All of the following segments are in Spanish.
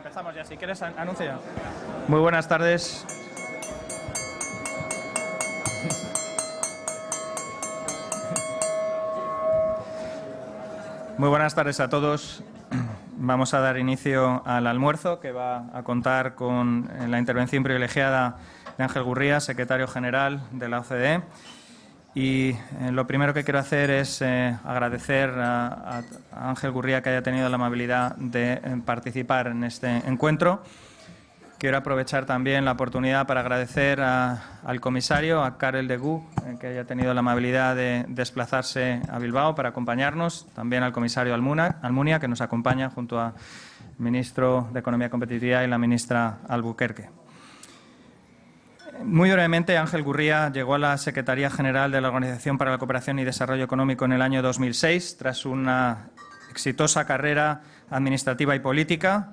Empezamos ya, si quieres, anuncia. Muy buenas tardes. Muy buenas tardes a todos. Vamos a dar inicio al almuerzo, que va a contar con la intervención privilegiada de Ángel Gurría, secretario general de la OCDE. Y lo primero que quiero hacer es agradecer a Ángel Gurría que haya tenido la amabilidad de participar en este encuentro. Quiero aprovechar también la oportunidad para agradecer al comisario, a Karel de Gucht, que haya tenido la amabilidad de desplazarse a Bilbao para acompañarnos. También al comisario Almunia, que nos acompaña junto al ministro de Economía y Competitividad y la ministra Albuquerque. Muy brevemente, Ángel Gurría llegó a la Secretaría General de la Organización para la Cooperación y Desarrollo Económico en el año 2006, tras una exitosa carrera administrativa y política.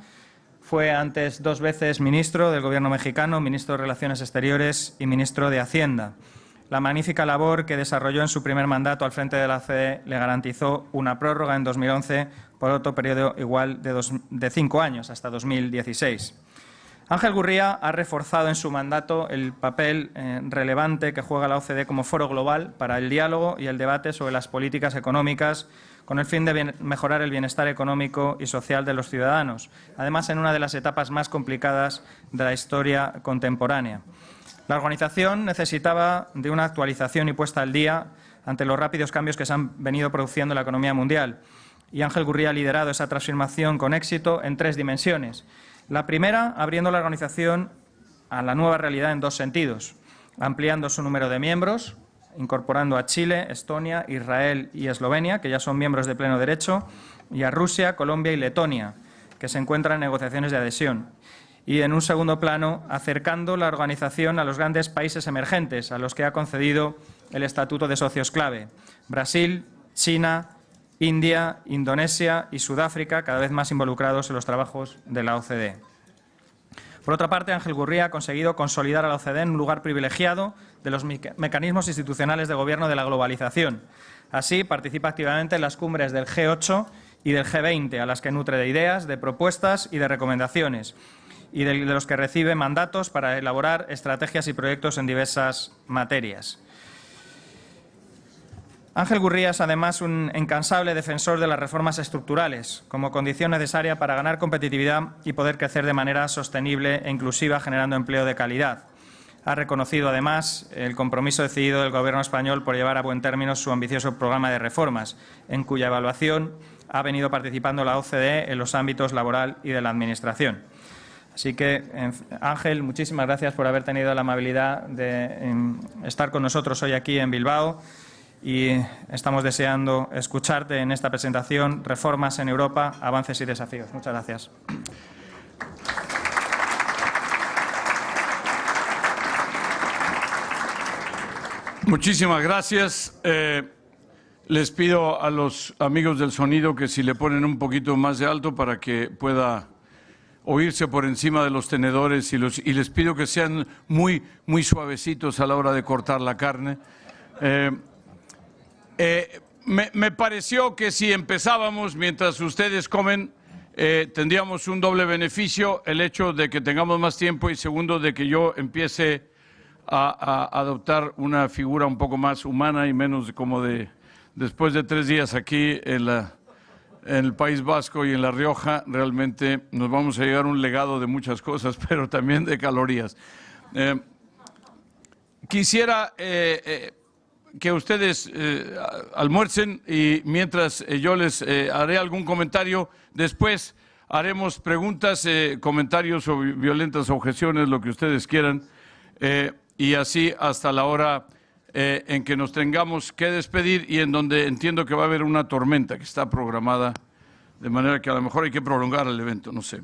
Fue antes 2 veces ministro del Gobierno mexicano, ministro de Relaciones Exteriores y ministro de Hacienda. La magnífica labor que desarrolló en su primer mandato al frente de la OCDE le garantizó una prórroga en 2011 por otro periodo igual de 5 años, hasta 2016. Ángel Gurría ha reforzado en su mandato el papel relevante que juega la OCDE como foro global para el diálogo y el debate sobre las políticas económicas con el fin de mejorar el bienestar económico y social de los ciudadanos, además en una de las etapas más complicadas de la historia contemporánea. La organización necesitaba de una actualización y puesta al día ante los rápidos cambios que se han venido produciendo en la economía mundial, y Ángel Gurría ha liderado esa transformación con éxito en 3 dimensiones. La primera, abriendo la organización a la nueva realidad en 2 sentidos, ampliando su número de miembros, incorporando a Chile, Estonia, Israel y Eslovenia, que ya son miembros de pleno derecho, y a Rusia, Colombia y Letonia, que se encuentran en negociaciones de adhesión. Y, en un segundo plano, acercando la organización a los grandes países emergentes, a los que ha concedido el Estatuto de Socios Clave: Brasil, China, India, Indonesia y Sudáfrica, cada vez más involucrados en los trabajos de la OCDE. Por otra parte, Ángel Gurría ha conseguido consolidar a la OCDE en un lugar privilegiado de los mecanismos institucionales de gobierno de la globalización. Así, participa activamente en las cumbres del G8 y del G20, a las que nutre de ideas, de propuestas y de recomendaciones, y de los que recibe mandatos para elaborar estrategias y proyectos en diversas materias. Ángel Gurría es además un incansable defensor de las reformas estructurales como condición necesaria para ganar competitividad y poder crecer de manera sostenible e inclusiva, generando empleo de calidad. Ha reconocido además el compromiso decidido del Gobierno español por llevar a buen término su ambicioso programa de reformas, en cuya evaluación ha venido participando la OCDE en los ámbitos laboral y de la Administración. Así que, Ángel, muchísimas gracias por haber tenido la amabilidad de estar con nosotros hoy aquí en Bilbao. Y estamos deseando escucharte en esta presentación: Reformas en Europa, avances y desafíos. Muchas gracias. Muchísimas gracias. Les pido a los amigos del sonido que si le ponen un poquito más de alto para que pueda oírse por encima de los tenedores, y les pido que sean muy suavecitos a la hora de cortar la carne. Me pareció que si empezábamos mientras ustedes comen, tendríamos un doble beneficio: el hecho de que tengamos más tiempo, y segundo, de que yo empiece a adoptar una figura un poco más humana y menos como de después de 3 días aquí en el País Vasco y en La Rioja. Realmente nos vamos a llevar un legado de muchas cosas, pero también de calorías. Quisiera que ustedes almuercen, y mientras yo les haré algún comentario. Después haremos preguntas, comentarios o violentas objeciones, lo que ustedes quieran, y así hasta la hora en que nos tengamos que despedir, y en donde entiendo que va a haber una tormenta que está programada, de manera que a lo mejor hay que prolongar el evento, no sé.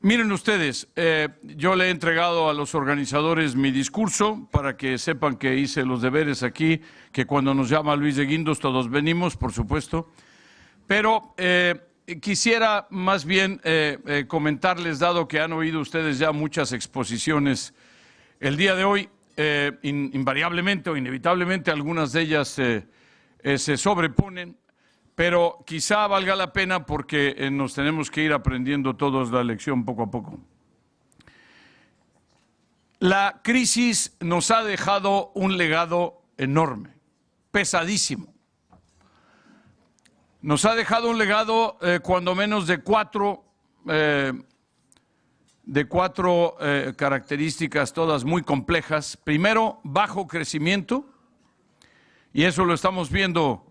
Miren ustedes, yo le he entregado a los organizadores mi discurso para que sepan que hice los deberes aquí, que cuando nos llama Luis de Guindos todos venimos, por supuesto. Pero quisiera más bien comentarles, dado que han oído ustedes ya muchas exposiciones el día de hoy, invariablemente o inevitablemente algunas de ellas se sobreponen, pero quizá valga la pena porque nos tenemos que ir aprendiendo todos la lección poco a poco. La crisis nos ha dejado un legado enorme, pesadísimo. Nos ha dejado un legado cuando menos de cuatro características, todas muy complejas. Primero, bajo crecimiento, y eso lo estamos viendo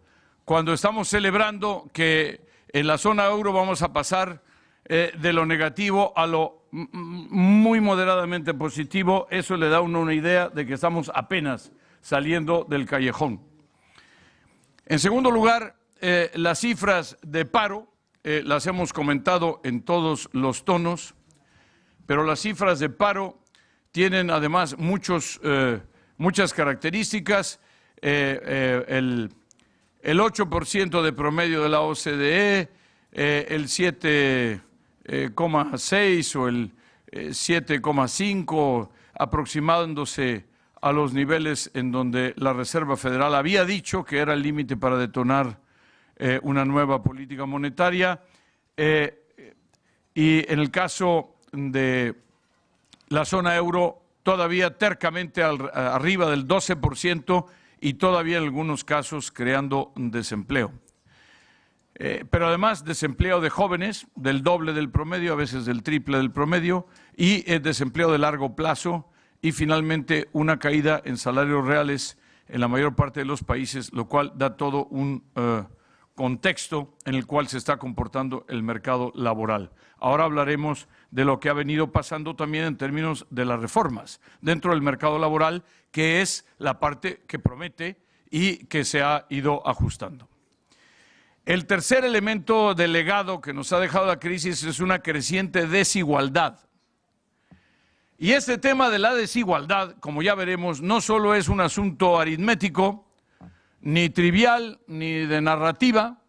cuando estamos celebrando que en la zona euro vamos a pasar de lo negativo a lo muy moderadamente positivo. Eso le da a uno una idea de que estamos apenas saliendo del callejón. En segundo lugar, las cifras de paro, las hemos comentado en todos los tonos, pero las cifras de paro tienen además muchas características. El 8% de promedio de la OCDE, el 7,6 o el 7,5, aproximándose a los niveles en donde la Reserva Federal había dicho que era el límite para detonar una nueva política monetaria. Y en el caso de la zona euro, todavía tercamente arriba del 12%, y todavía en algunos casos creando desempleo. Pero además desempleo de jóvenes, del doble del promedio, a veces del triple del promedio, y desempleo de largo plazo, y finalmente una caída en salarios reales en la mayor parte de los países, lo cual da todo un contexto en el cual se está comportando el mercado laboral. Ahora hablaremos de lo que ha venido pasando también en términos de las reformas dentro del mercado laboral, que es la parte que promete y que se ha ido ajustando. El tercer elemento del legado que nos ha dejado la crisis es una creciente desigualdad. Y este tema de la desigualdad, como ya veremos, no solo es un asunto aritmético, ni trivial, ni de narrativa,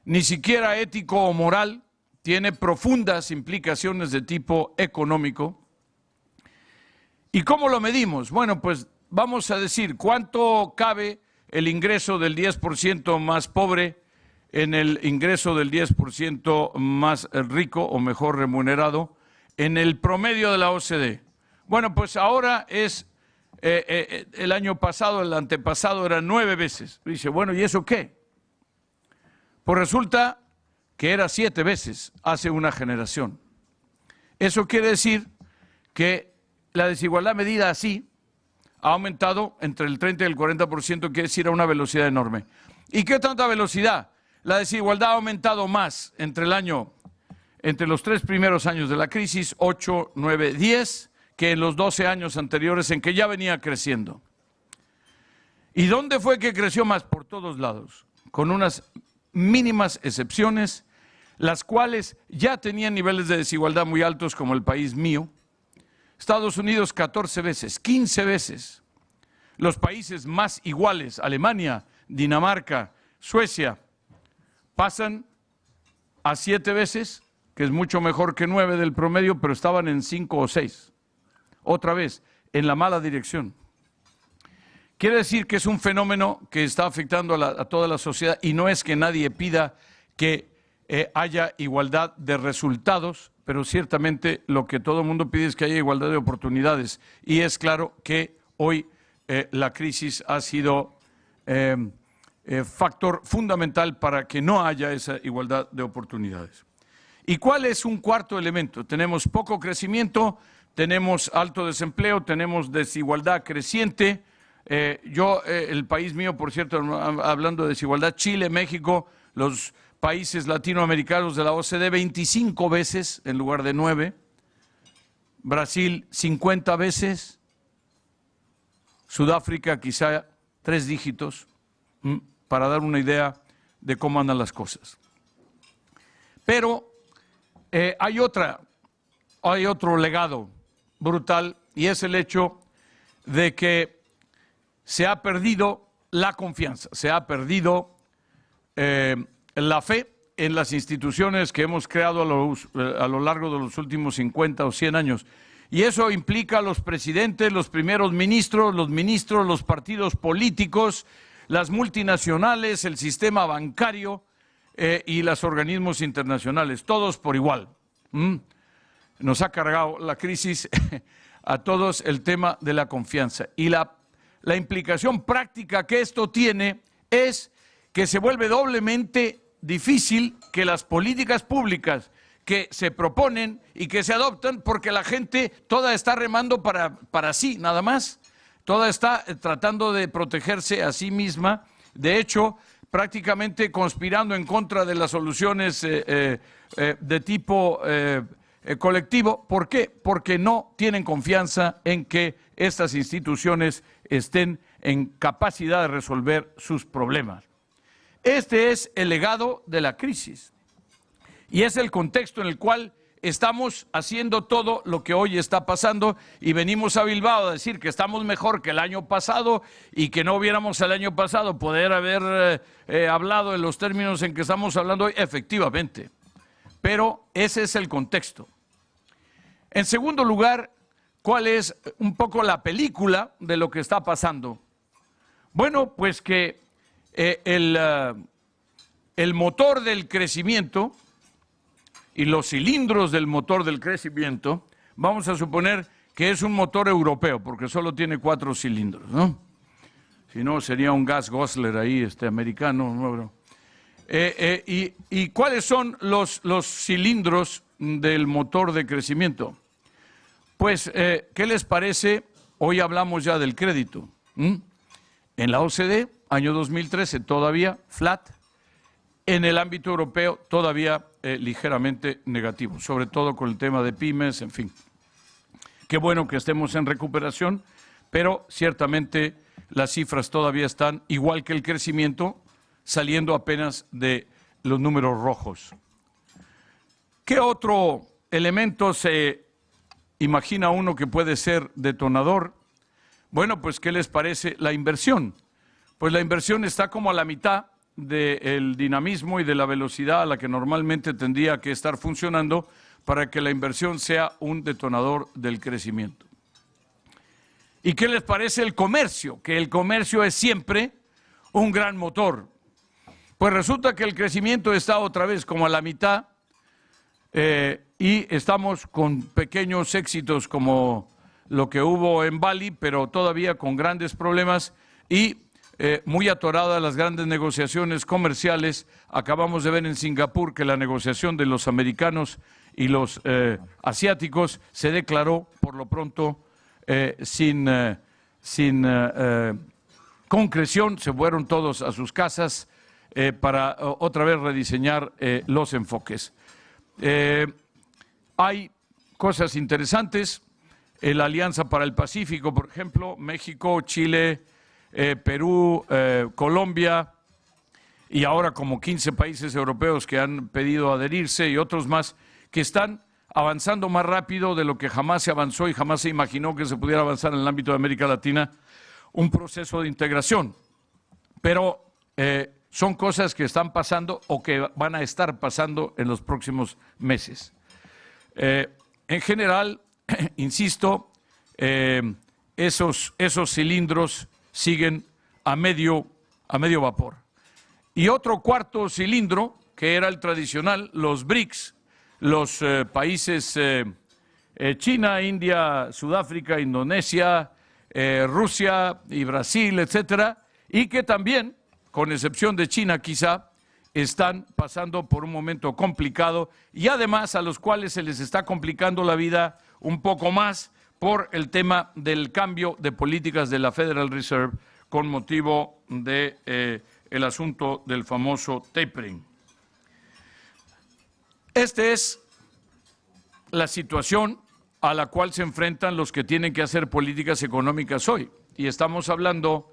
ni siquiera ético o moral, tiene profundas implicaciones de tipo económico. ¿Y cómo lo medimos? Bueno, pues vamos a decir cuánto cabe el ingreso del 10% más pobre en el ingreso del 10% más rico o mejor remunerado en el promedio de la OCDE. Bueno, pues ahora es, el año pasado, el antepasado eran 9 veces. Dice, bueno, ¿y eso qué? Pues resulta que era 7 veces hace una generación. Eso quiere decir que la desigualdad medida así ha aumentado entre el 30 y el 40%, quiere decir a una velocidad enorme. ¿Y qué tanta velocidad? La desigualdad ha aumentado más entre los 3 primeros años de la crisis, 8, 9, 10, que en los 12 años anteriores en que ya venía creciendo. ¿Y dónde fue que creció más? Por todos lados, con unas mínimas excepciones, las cuales ya tenían niveles de desigualdad muy altos, como el país mío. Estados Unidos 14 veces, 15 veces. Los países más iguales, Alemania, Dinamarca, Suecia, pasan a 7 veces, que es mucho mejor que 9 del promedio, pero estaban en 5 o 6. Otra vez, en la mala dirección. Quiere decir que es un fenómeno que está afectando a toda la sociedad, y no es que nadie pida que haya igualdad de resultados, pero ciertamente lo que todo el mundo pide es que haya igualdad de oportunidades. Y es claro que hoy la crisis ha sido factor fundamental para que no haya esa igualdad de oportunidades. ¿Y cuál es un cuarto elemento? Tenemos poco crecimiento, tenemos alto desempleo, tenemos desigualdad creciente. El país mío, por cierto, hablando de desigualdad, Chile, México, los países latinoamericanos de la OCDE 25 veces en lugar de 9, Brasil 50 veces, Sudáfrica quizá 3 dígitos, para dar una idea de cómo andan las cosas. Pero hay otro legado brutal, y es el hecho de que se ha perdido la confianza, se ha perdido la fe en las instituciones que hemos creado a lo largo de los últimos 50 o 100 años. Y eso implica a los presidentes, los primeros ministros, los partidos políticos, las multinacionales, el sistema bancario, y los organismos internacionales, todos por igual. Nos ha cargado la crisis a todos el tema de la confianza. Y la implicación práctica que esto tiene es que se vuelve doblemente difícil que las políticas públicas que se proponen y que se adoptan, porque la gente toda está remando para sí, nada más. Toda está tratando de protegerse a sí misma. De hecho, prácticamente conspirando en contra de las soluciones de tipo colectivo. ¿Por qué? Porque no tienen confianza en que estas instituciones estén en capacidad de resolver sus problemas. Este es el legado de la crisis y es el contexto en el cual estamos haciendo todo lo que hoy está pasando, y venimos a Bilbao a decir que estamos mejor que el año pasado y que no hubiéramos el año pasado poder haber hablado en los términos en que estamos hablando hoy, efectivamente. Pero ese es el contexto. En segundo lugar, ¿cuál es un poco la película de lo que está pasando? Bueno, pues que el motor del crecimiento y los cilindros del motor del crecimiento, vamos a suponer que es un motor europeo, porque solo tiene 4 cilindros, ¿no? Si no, sería un gas Gosler ahí, americano, ¿no? ¿Y cuáles son los cilindros del motor de crecimiento? Pues, ¿qué les parece? Hoy hablamos ya del crédito. En la OCDE, año 2013, todavía flat. En el ámbito europeo, todavía ligeramente negativo, sobre todo con el tema de pymes, en fin. Qué bueno que estemos en recuperación, pero ciertamente las cifras todavía están, igual que el crecimiento, saliendo apenas de los números rojos. ¿Qué otro elemento se imagina uno que puede ser detonador? Bueno, pues ¿qué les parece la inversión? Pues la inversión está como a la mitad del dinamismo y de la velocidad a la que normalmente tendría que estar funcionando para que la inversión sea un detonador del crecimiento. ¿Y qué les parece el comercio? Que el comercio es siempre un gran motor. Pues resulta que el crecimiento está otra vez como a la mitad y estamos con pequeños éxitos como lo que hubo en Bali, pero todavía con grandes problemas y muy atoradas las grandes negociaciones comerciales. Acabamos de ver en Singapur que la negociación de los americanos y los asiáticos se declaró por lo pronto sin concreción. Se fueron todos a sus casas para otra vez rediseñar los enfoques. Hay cosas interesantes. La Alianza para el Pacífico, por ejemplo, México, Chile, Perú, Colombia y ahora como 15 países europeos que han pedido adherirse y otros más que están avanzando más rápido de lo que jamás se avanzó y jamás se imaginó que se pudiera avanzar en el ámbito de América Latina, un proceso de integración. Pero son cosas que están pasando o que van a estar pasando en los próximos meses. En general, insisto, esos cilindros siguen a medio vapor. Y otro cuarto cilindro, que era el tradicional, los BRICS, los países China, India, Sudáfrica, Indonesia, Rusia y Brasil, etcétera, y que también, con excepción de China quizá, están pasando por un momento complicado y además a los cuales se les está complicando la vida un poco más por el tema del cambio de políticas de la Federal Reserve con motivo de el asunto del famoso tapering. Esta es la situación a la cual se enfrentan los que tienen que hacer políticas económicas hoy. Y estamos hablando,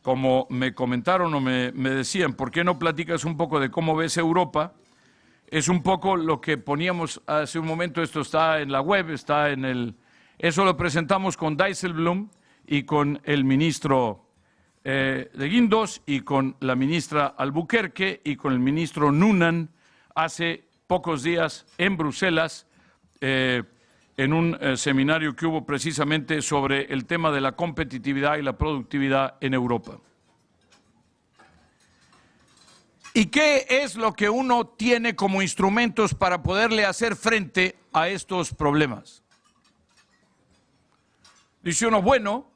como me comentaron o me decían, ¿por qué no platicas un poco de cómo ves Europa? Es un poco lo que poníamos hace un momento, esto está en la web, está en el... Eso lo presentamos con Dijsselbloem y con el ministro de Guindos y con la ministra Albuquerque y con el ministro Noonan hace pocos días en Bruselas en un seminario que hubo precisamente sobre el tema de la competitividad y la productividad en Europa. ¿Y qué es lo que uno tiene como instrumentos para poderle hacer frente a estos problemas? Dice uno, bueno,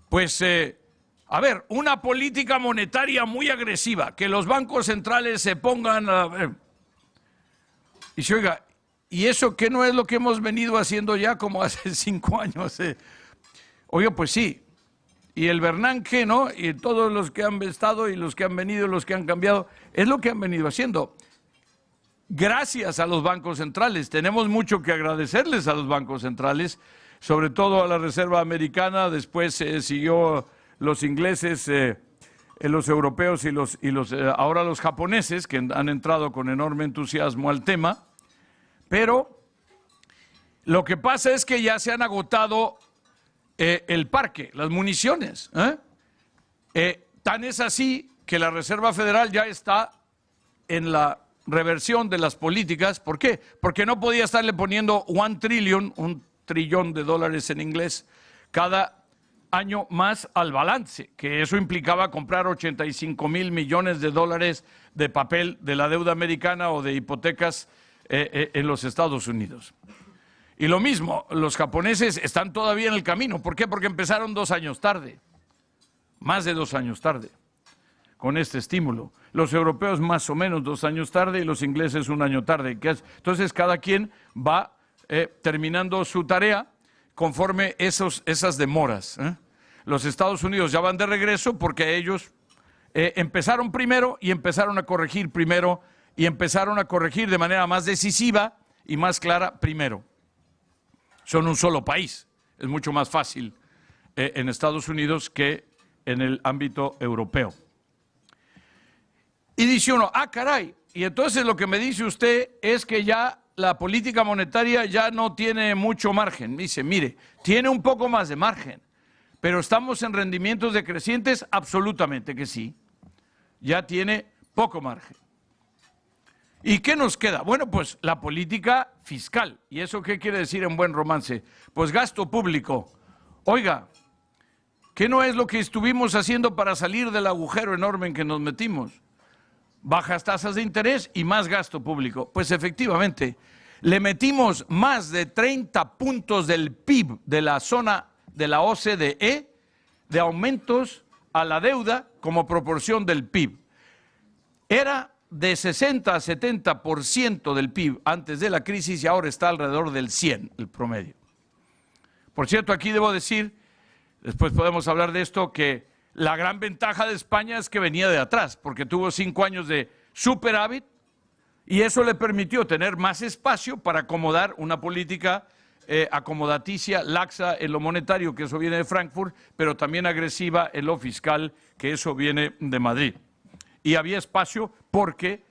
pues, a ver, una política monetaria muy agresiva, que los bancos centrales se pongan a ver. Y dice, oiga, ¿y eso qué no es lo que hemos venido haciendo ya como hace 5 años? Oiga, pues sí. Y el Bernanke, ¿no? Y todos los que han estado y los que han venido, los que han cambiado, es lo que han venido haciendo. Gracias a los bancos centrales. Tenemos mucho que agradecerles a los bancos centrales, sobre todo a la Reserva Americana, después siguió los ingleses, los europeos y ahora los japoneses, que han entrado con enorme entusiasmo al tema. Pero lo que pasa es que ya se han agotado el parque, las municiones. Tan es así que la Reserva Federal ya está en la reversión de las políticas. ¿Por qué? Porque no podía estarle poniendo $1 trillion, $1 trillón de dólares en inglés, cada año más al balance, que eso implicaba comprar 85,000 millones de dólares de papel de la deuda americana o de hipotecas en los Estados Unidos. Y lo mismo, los japoneses están todavía en el camino. ¿Por qué? Porque empezaron 2 años tarde, más de 2 años tarde, con este estímulo. Los europeos más o menos 2 años tarde y los ingleses 1 año tarde. Entonces cada quien va terminando su tarea conforme esas demoras. Los Estados Unidos ya van de regreso porque ellos empezaron primero y empezaron a corregir primero y empezaron a corregir de manera más decisiva y más clara primero. Son un solo país. Es mucho más fácil en Estados Unidos que en el ámbito europeo. Y dice uno, ah, caray, y entonces lo que me dice usted es que ya la política monetaria ya no tiene mucho margen. Dice, mire, tiene un poco más de margen, pero estamos en rendimientos decrecientes, absolutamente que sí. Ya tiene poco margen. ¿Y qué nos queda? Bueno, pues la política fiscal. ¿Y eso qué quiere decir en buen romance? Pues gasto público. Oiga, ¿qué no es lo que estuvimos haciendo para salir del agujero enorme en que nos metimos? Bajas tasas de interés y más gasto público. Pues efectivamente, le metimos más de 30 puntos del PIB de la zona de la OCDE de aumentos a la deuda como proporción del PIB. Era de 60 a 70% del PIB antes de la crisis y ahora está alrededor del 100%, el promedio. Por cierto, aquí debo decir, después podemos hablar de esto, que la gran ventaja de España es que venía de atrás, porque tuvo 5 años de superávit y eso le permitió tener más espacio para acomodar una política acomodaticia, laxa en lo monetario, que eso viene de Frankfurt, pero también agresiva en lo fiscal, que eso viene de Madrid. Y había espacio porque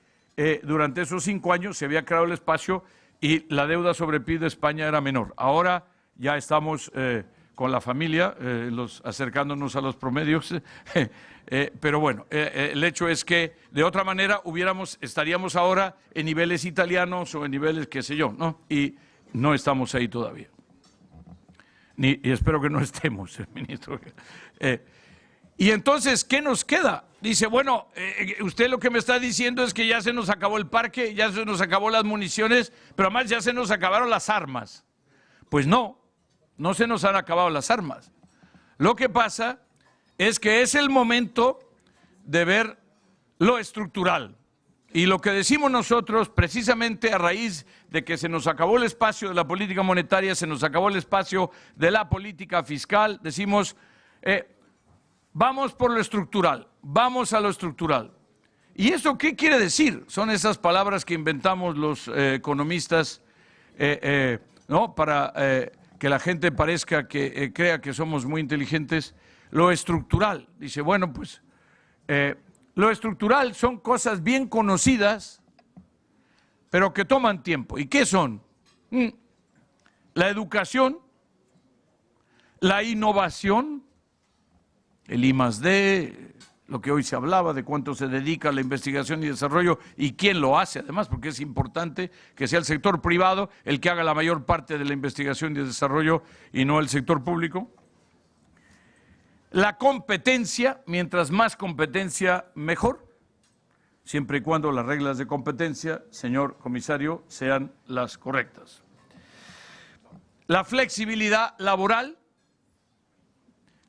durante esos 5 años se había creado el espacio y la deuda sobre PIB de España era menor. Ahora ya estamos con la familia, acercándonos a los promedios, pero bueno, el hecho es que de otra manera estaríamos ahora en niveles italianos o en niveles qué sé yo, ¿no? Y no estamos ahí todavía. Y espero que no estemos, ministro. Y entonces, ¿qué nos queda? Dice, bueno, usted lo que me está diciendo es que ya se nos acabó el parque, ya se nos acabó las municiones, pero además ya se nos acabaron las armas. Pues no, no se nos han acabado las armas. Lo que pasa es que es el momento de ver lo estructural. Y lo que decimos nosotros, precisamente a raíz de que se nos acabó el espacio de la política monetaria, se nos acabó el espacio de la política fiscal, decimos, vamos por lo estructural, vamos a lo estructural. ¿Y eso qué quiere decir? Son esas palabras que inventamos los economistas, ¿no? Para que la gente parezca que crea que somos muy inteligentes. Lo estructural, dice, bueno, pues lo estructural son cosas bien conocidas, pero que toman tiempo. ¿Y qué son? La educación, la innovación, el I+D, lo que hoy se hablaba de cuánto se dedica a la investigación y desarrollo y quién lo hace, además, porque es importante que sea el sector privado el que haga la mayor parte de la investigación y desarrollo y no el sector público. La competencia, mientras más competencia, mejor. siempre y cuando las reglas de competencia, señor comisario, sean las correctas. La flexibilidad laboral,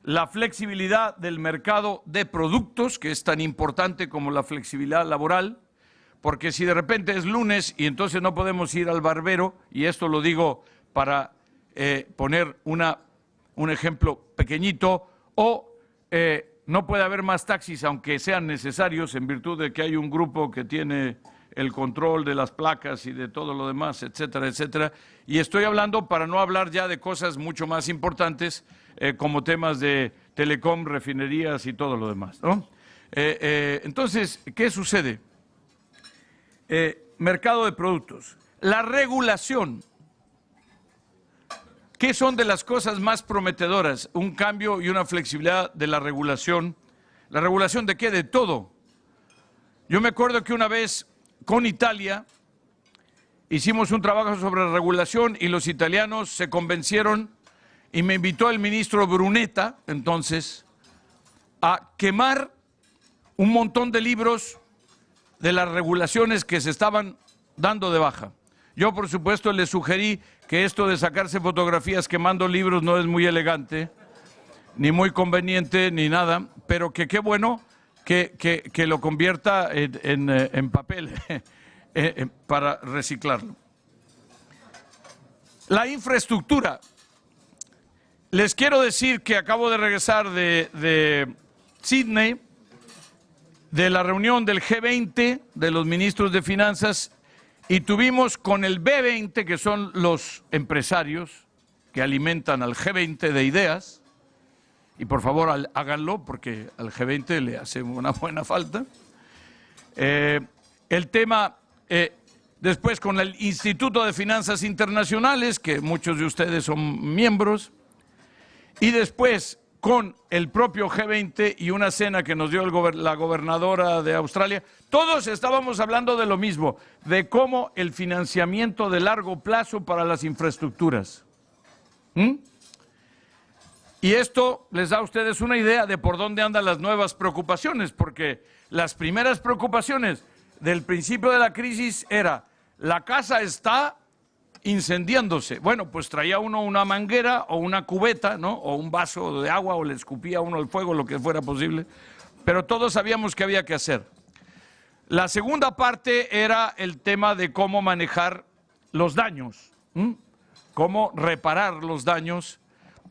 la flexibilidad del mercado de productos, que es tan importante como la flexibilidad laboral, porque si de repente es lunes y entonces no podemos ir al barbero, y esto lo digo para poner un ejemplo pequeñito, o no puede haber más taxis aunque sean necesarios en virtud de que hay un grupo que tiene el control de las placas y de todo lo demás, etcétera, etcétera. Y estoy hablando para no hablar ya de cosas mucho más importantes como temas de telecom, refinerías y todo lo demás, ¿no? Entonces, ¿qué sucede? Mercado de productos. La regulación. ¿Qué son de las cosas más prometedoras? Un cambio y una flexibilidad de la regulación. ¿La regulación de qué? De todo. Yo me acuerdo que una vez con Italia hicimos un trabajo sobre regulación y los italianos se convencieron y me invitó el ministro Brunetta, entonces, a quemar un montón de libros de las regulaciones que se estaban dando de baja. Yo, por supuesto, le sugerí que esto de sacarse fotografías quemando libros no es muy elegante, ni muy conveniente, ni nada, pero que qué bueno que lo convierta en papel para reciclarlo. La infraestructura. Les quiero decir que acabo de regresar de Sydney, de la reunión del G20, de los ministros de finanzas, y tuvimos con el B20, que son los empresarios que alimentan al G20 de ideas, y por favor háganlo porque al G20 le hace una buena falta. El tema, después con el Instituto de Finanzas Internacionales, que muchos de ustedes son miembros, y después con el propio G20 y una cena que nos dio la gobernadora de Australia, todos estábamos hablando de lo mismo, de cómo el financiamiento de largo plazo para las infraestructuras. Y esto les da a ustedes una idea de por dónde andan las nuevas preocupaciones, porque las primeras preocupaciones del principio de la crisis era, la casa está incendiándose. Bueno, pues traía uno una manguera o una cubeta, ¿no? O un vaso de agua o le escupía uno el fuego, lo que fuera posible, pero todos sabíamos qué había que hacer. La segunda parte era el tema de cómo manejar los daños, cómo reparar los daños.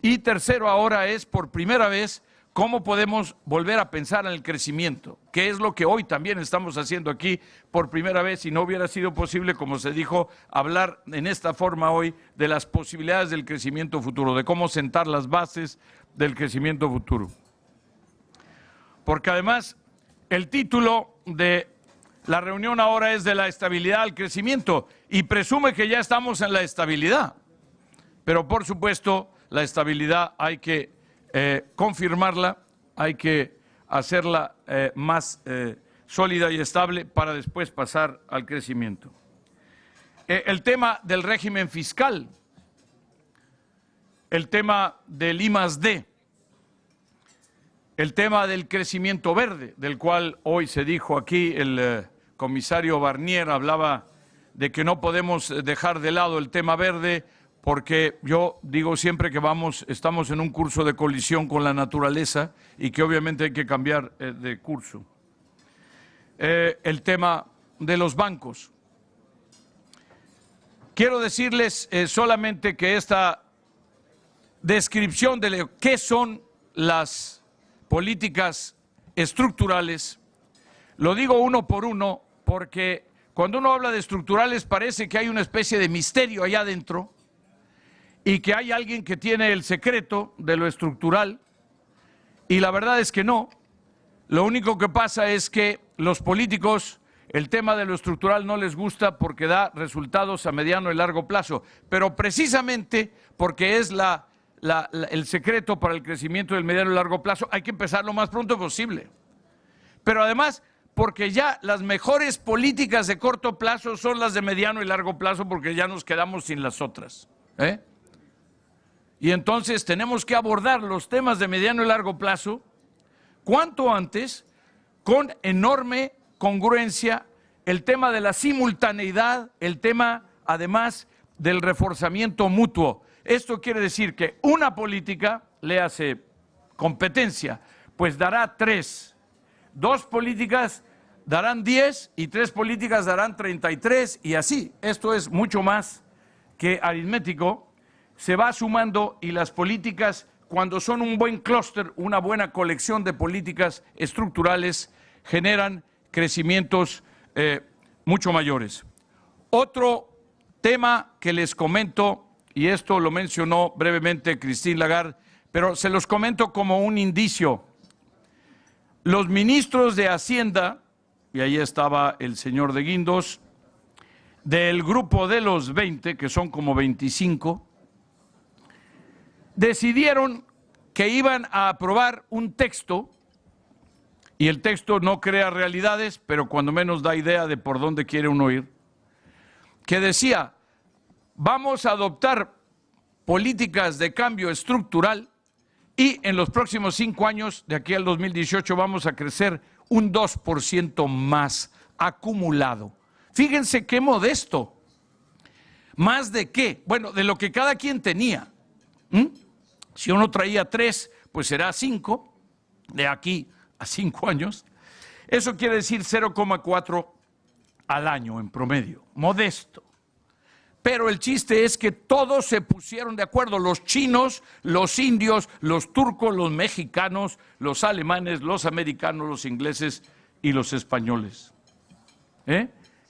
Y tercero ahora es, por primera vez, cómo podemos volver a pensar en el crecimiento, que es lo que hoy también estamos haciendo aquí por primera vez, y no hubiera sido posible, como se dijo, hablar en esta forma hoy de las posibilidades del crecimiento futuro, de cómo sentar las bases del crecimiento futuro. Porque además el título de la reunión ahora es de la estabilidad al crecimiento y presume que ya estamos en la estabilidad, pero por supuesto la estabilidad hay que confirmarla, hay que hacerla más sólida y estable para después pasar al crecimiento. El tema del régimen fiscal, el tema del I+D, el tema del crecimiento verde, del cual hoy se dijo aquí, el comisario Barnier hablaba de que no podemos dejar de lado el tema verde, porque yo digo siempre que estamos en un curso de colisión con la naturaleza y que obviamente hay que cambiar de curso. El tema de los bancos. Quiero decirles solamente que esta descripción de qué son las políticas estructurales, lo digo uno por uno porque cuando uno habla de estructurales parece que hay una especie de misterio allá adentro, y que hay alguien que tiene el secreto de lo estructural, y la verdad es que no. Lo único que pasa es que los políticos, el tema de lo estructural no les gusta porque da resultados a mediano y largo plazo, pero precisamente porque es el secreto para el crecimiento del mediano y largo plazo, hay que empezar lo más pronto posible. Pero además, porque ya las mejores políticas de corto plazo son las de mediano y largo plazo, porque ya nos quedamos sin las otras, Y entonces tenemos que abordar los temas de mediano y largo plazo cuanto antes, con enorme congruencia, el tema de la simultaneidad, el tema, además, del reforzamiento mutuo. Esto quiere decir que una política, léase competencia, pues dará 3. 2 políticas darán 10 y 3 políticas darán 33 y así. Esto es mucho más que aritmético. Se va sumando y las políticas, cuando son un buen clúster, una buena colección de políticas estructurales, generan crecimientos mucho mayores. Otro tema que les comento, y esto lo mencionó brevemente Christine Lagarde, pero se los comento como un indicio. Los ministros de Hacienda, y ahí estaba el señor de Guindos, del grupo de los 20, que son como 25, decidieron que iban a aprobar un texto, y el texto no crea realidades, pero cuando menos da idea de por dónde quiere uno ir, que decía, vamos a adoptar políticas de cambio estructural y en los próximos 5 años, de aquí al 2018, vamos a crecer un 2% más acumulado. Fíjense qué modesto. ¿Más de qué? Bueno, de lo que cada quien tenía. Si uno traía 3, pues será 5, de aquí a 5 años. Eso quiere decir 0,4 al año en promedio. Modesto. Pero el chiste es que todos se pusieron de acuerdo, los chinos, los indios, los turcos, los mexicanos, los alemanes, los americanos, los ingleses y los españoles.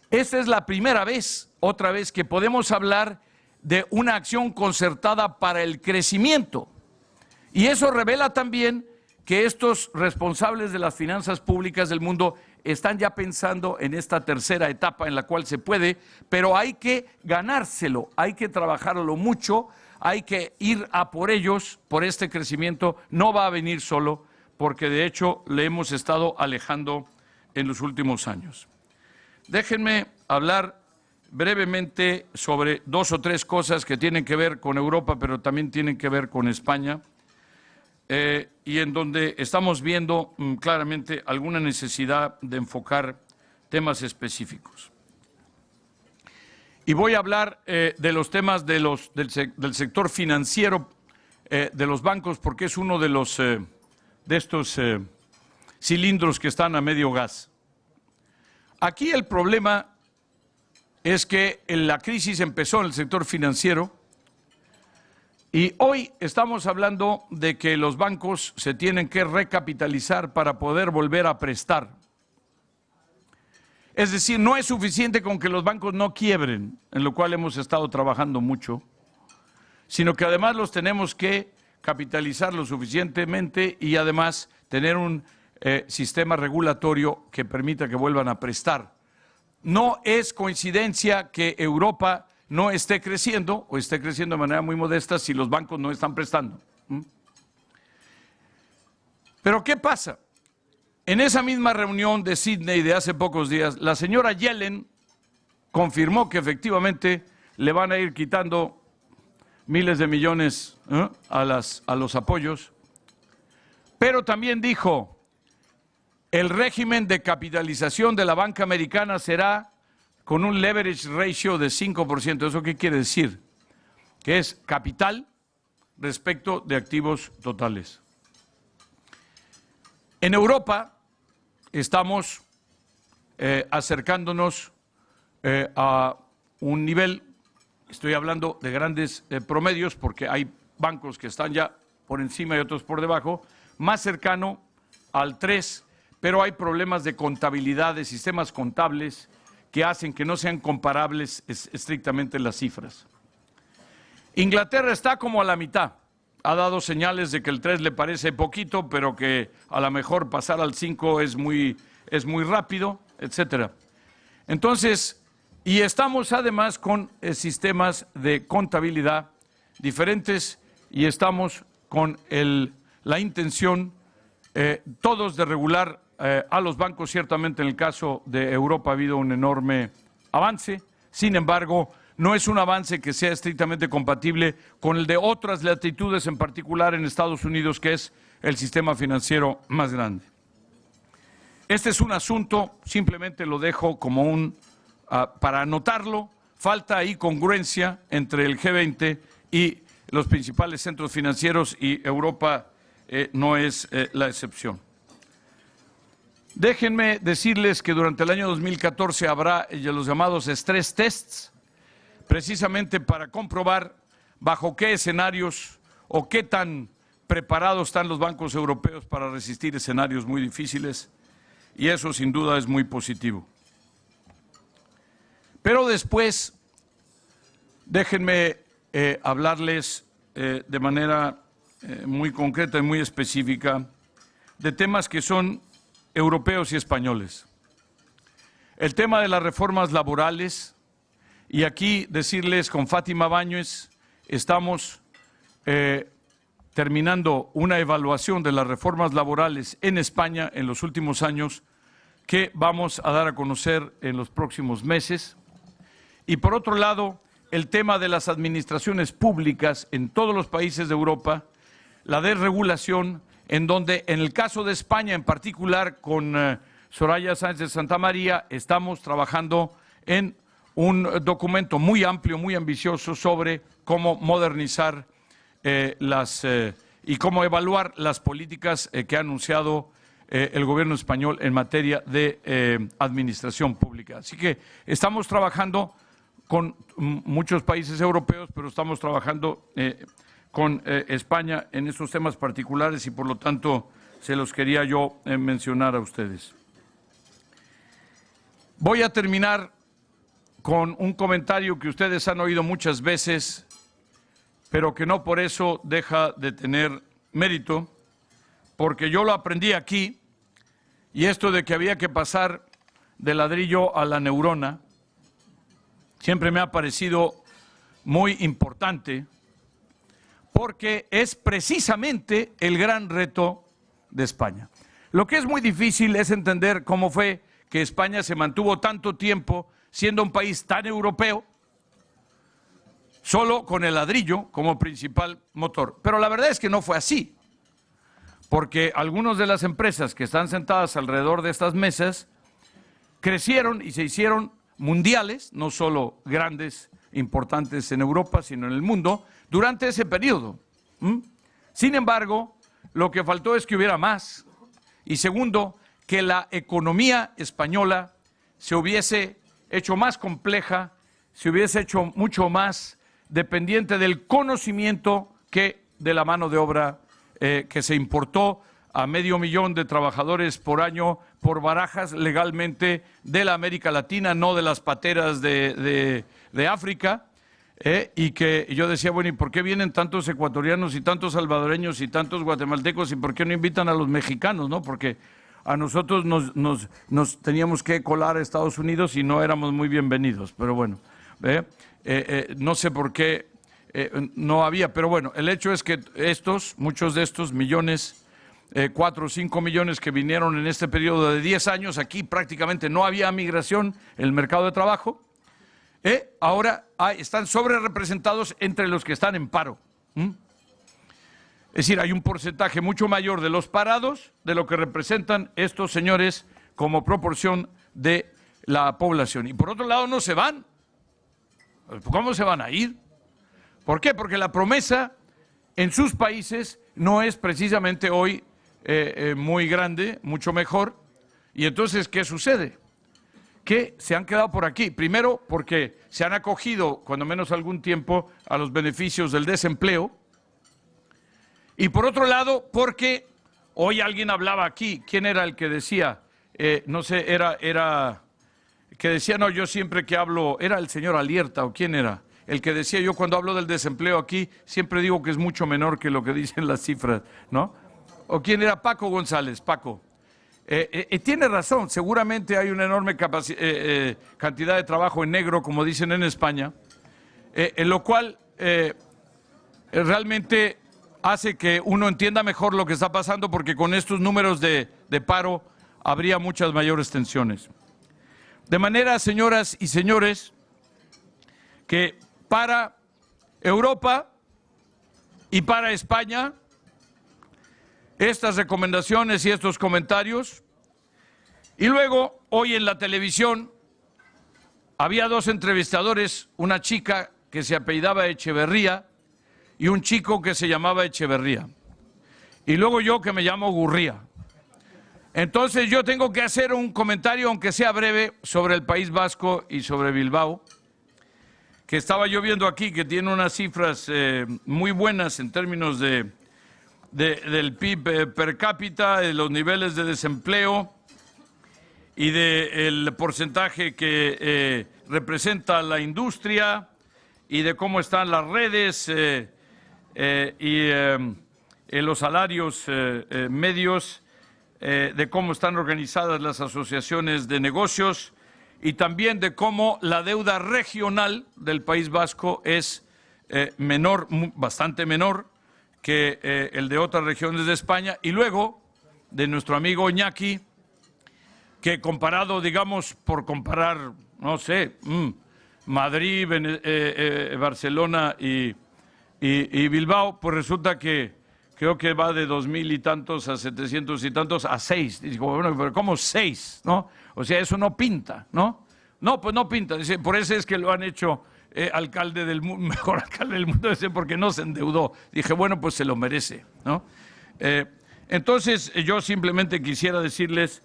Esta es la primera vez, otra vez, que podemos hablar de una acción concertada para el crecimiento. Y eso revela también que estos responsables de las finanzas públicas del mundo están ya pensando en esta tercera etapa en la cual se puede, pero hay que ganárselo, hay que trabajarlo mucho, hay que ir a por ellos, por este crecimiento. No va a venir solo, porque de hecho le hemos estado alejando en los últimos años. Déjenme hablar brevemente sobre 2 o 3 cosas que tienen que ver con Europa, pero también tienen que ver con España. Y en donde estamos viendo claramente alguna necesidad de enfocar temas específicos. Y voy a hablar de los temas del sector financiero de los bancos, porque es uno de estos cilindros que están a medio gas. Aquí el problema es que la crisis empezó en el sector financiero. Y hoy estamos hablando de que los bancos se tienen que recapitalizar para poder volver a prestar. Es decir, no es suficiente con que los bancos no quiebren, en lo cual hemos estado trabajando mucho, sino que además los tenemos que capitalizar lo suficientemente y además tener un sistema regulatorio que permita que vuelvan a prestar. No es coincidencia que Europa no esté creciendo o esté creciendo de manera muy modesta si los bancos no están prestando. Pero ¿qué pasa? En esa misma reunión de Sydney de hace pocos días, la señora Yellen confirmó que efectivamente le van a ir quitando miles de millones a los apoyos, pero también dijo, el régimen de capitalización de la banca americana será con un leverage ratio de 5%. ¿Eso qué quiere decir? Que es capital respecto de activos totales. En Europa estamos acercándonos a un nivel, estoy hablando de grandes promedios, porque hay bancos que están ya por encima y otros por debajo, más cercano al 3%, pero hay problemas de contabilidad, de sistemas contables, que hacen que no sean comparables estrictamente las cifras. Inglaterra está como a la mitad. Ha dado señales de que el 3 le parece poquito, pero que a lo mejor pasar al 5 es muy rápido, etcétera. Entonces, y estamos además con sistemas de contabilidad diferentes y estamos con la intención todos de regular a los bancos. Ciertamente en el caso de Europa ha habido un enorme avance, sin embargo no es un avance que sea estrictamente compatible con el de otras latitudes, en particular en Estados Unidos, que es el sistema financiero más grande. Este es un asunto, simplemente lo dejo como para anotarlo, falta ahí congruencia entre el G20 y los principales centros financieros y Europa no es la excepción. Déjenme decirles que durante el año 2014 habrá los llamados stress tests, precisamente para comprobar bajo qué escenarios o qué tan preparados están los bancos europeos para resistir escenarios muy difíciles, y eso sin duda es muy positivo. Pero después, déjenme hablarles de manera muy concreta y muy específica de temas que son europeos y españoles. El tema de las reformas laborales, y aquí decirles con Fátima Báñez, estamos terminando una evaluación de las reformas laborales en España en los últimos años que vamos a dar a conocer en los próximos meses. Y por otro lado, el tema de las administraciones públicas en todos los países de Europa, la desregulación, en donde en el caso de España en particular con Soraya Sáenz de Santamaría estamos trabajando en un documento muy amplio, muy ambicioso sobre cómo modernizar y cómo evaluar las políticas que ha anunciado el gobierno español en materia de administración pública. Así que estamos trabajando con muchos países europeos, pero estamos trabajando con España en estos temas particulares y por lo tanto se los quería yo mencionar a ustedes. Voy a terminar con un comentario que ustedes han oído muchas veces, pero que no por eso deja de tener mérito, porque yo lo aprendí aquí, y esto de que había que pasar del ladrillo a la neurona, siempre me ha parecido muy importante, porque es precisamente el gran reto de España. Lo que es muy difícil es entender cómo fue que España se mantuvo tanto tiempo siendo un país tan europeo, solo con el ladrillo como principal motor. Pero la verdad es que no fue así, porque algunas de las empresas que están sentadas alrededor de estas mesas crecieron y se hicieron mundiales, no solo grandes, importantes en Europa, sino en el mundo, durante ese periodo. Sin embargo, lo que faltó es que hubiera más. Y segundo, que la economía española se hubiese hecho más compleja, se hubiese hecho mucho más dependiente del conocimiento que de la mano de obra que se importó a 500.000 de trabajadores por año por barajas legalmente de la América Latina, no de las pateras de África, y que yo decía, bueno, ¿y por qué vienen tantos ecuatorianos y tantos salvadoreños y tantos guatemaltecos y por qué no invitan a los mexicanos, ¿no? Porque a nosotros nos teníamos que colar a Estados Unidos y no éramos muy bienvenidos, pero bueno, no sé por qué no había, pero bueno, el hecho es que muchos de estos millones, 4 o 5 millones que vinieron en este periodo de 10 años, aquí prácticamente no había migración en el mercado de trabajo, ahora están sobre representados entre los que están en paro. Es decir, hay un porcentaje mucho mayor de los parados de lo que representan estos señores como proporción de la población. Y por otro lado no se van. ¿Cómo se van a ir? ¿Por qué? Porque la promesa en sus países no es precisamente hoy muy grande, mucho mejor. Y entonces, ¿qué sucede? Que se han quedado por aquí. Primero, porque se han acogido, cuando menos algún tiempo, a los beneficios del desempleo. Y por otro lado, porque hoy alguien hablaba aquí, ¿quién era el que decía? No sé, que decía, no, yo siempre que hablo, ¿era el señor Alierta o quién era? El que decía, yo cuando hablo del desempleo aquí, siempre digo que es mucho menor que lo que dicen las cifras, ¿no? ¿O quién era? Paco González, Paco. Tiene razón, seguramente hay una enorme cantidad de trabajo en negro, como dicen en España, en lo cual realmente hace que uno entienda mejor lo que está pasando, porque con estos números de paro habría muchas mayores tensiones. De manera, señoras y señores, que para Europa y para España, estas recomendaciones y estos comentarios Y luego, hoy en la televisión, había dos entrevistadores, una chica que se apellidaba Echeverría y un chico que se llamaba Echeverría. Y luego yo que me llamo Gurría. Entonces yo tengo que hacer un comentario, aunque sea breve, sobre el País Vasco y sobre Bilbao, que estaba yo viendo aquí, que tiene unas cifras muy buenas en términos del PIB per cápita, de los niveles de desempleo y del porcentaje que representa la industria y de cómo están las redes y los salarios medios, de cómo están organizadas las asociaciones de negocios y también de cómo la deuda regional del País Vasco es menor, bastante menor que el de otras regiones de España, y luego de nuestro amigo Iñaki, que comparado, digamos, por comparar, no sé, Madrid, Barcelona y Bilbao, pues resulta que creo que va de 2.000 y tantos a 700 y tantos a 6. Y digo, bueno, pero ¿cómo 6? ¿No? O sea, eso no pinta, ¿no? No, pues no pinta. Dice, por eso es que lo han hecho alcalde del mejor alcalde del mundo, porque no se endeudó. Dije, bueno, pues se lo merece, ¿no? Entonces, yo simplemente quisiera decirles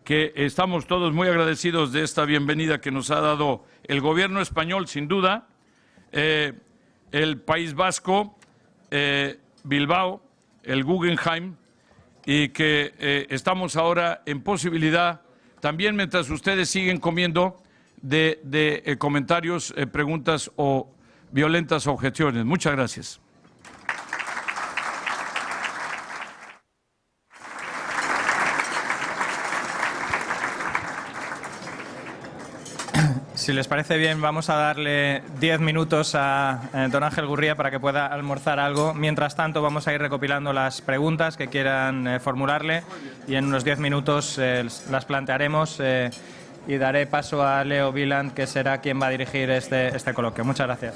que estamos todos muy agradecidos de esta bienvenida que nos ha dado el gobierno español, sin duda, el País Vasco, Bilbao, el Guggenheim, y que estamos ahora en posibilidad, también mientras ustedes siguen comiendo, de comentarios, preguntas o violentas objeciones. Muchas gracias. Si les parece bien, vamos a darle 10 minutos a don Ángel Gurría para que pueda almorzar algo. Mientras tanto, vamos a ir recopilando las preguntas que quieran formularle y en unos 10 minutos las plantearemos y daré paso a Leo Wieland, que será quien va a dirigir este coloquio. Muchas gracias.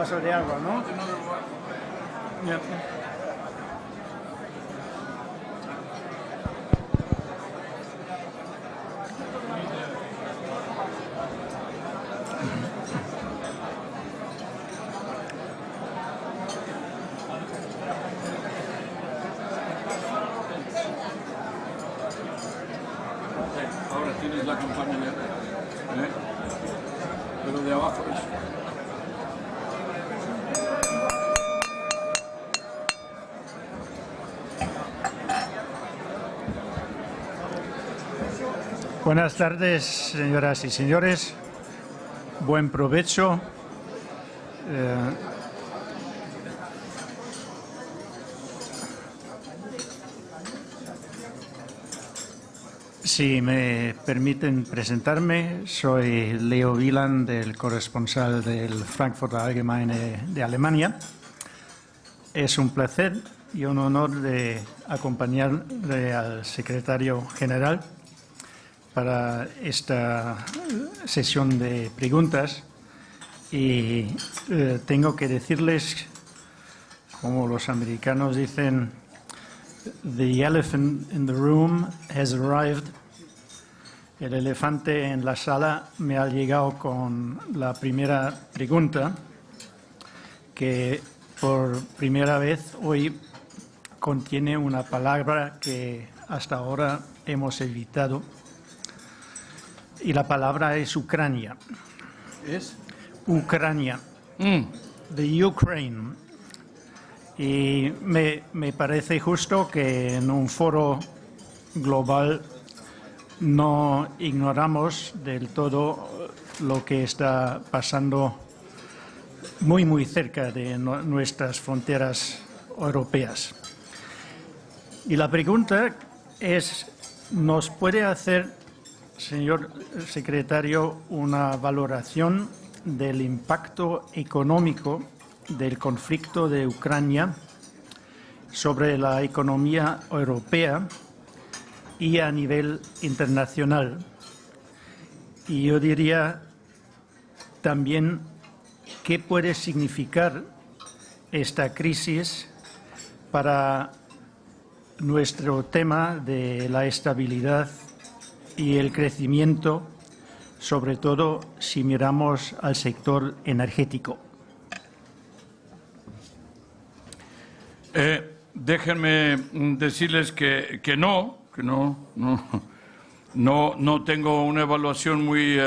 vaso de agua, ¿no? Ahora tienes la campaña, pero de abajo es. Buenas tardes, señoras y señores. Buen provecho. Si me permiten presentarme, soy Leo Wieland, el corresponsal del Frankfurter Allgemeine de Alemania. Es un placer y un honor de acompañarle al secretario general para esta sesión de preguntas y tengo que decirles, como los americanos dicen, "The elephant in the room has arrived". El elefante en la sala me ha llegado con la primera pregunta, que por primera vez hoy contiene una palabra que hasta ahora hemos evitado. Y la palabra es Ucrania. ¿Es? Ucrania. The Ukraine. Y me parece justo que en un foro global no ignoramos del todo lo que está pasando muy, muy cerca de nuestras fronteras europeas. Y la pregunta es, ¿nos puede hacer, señor secretario, una valoración del impacto económico del conflicto de Ucrania sobre la economía europea y a nivel internacional? Y yo diría también qué puede significar esta crisis para nuestro tema de la estabilidad y el crecimiento, sobre todo si miramos al sector energético. Déjenme decirles que no tengo una evaluación muy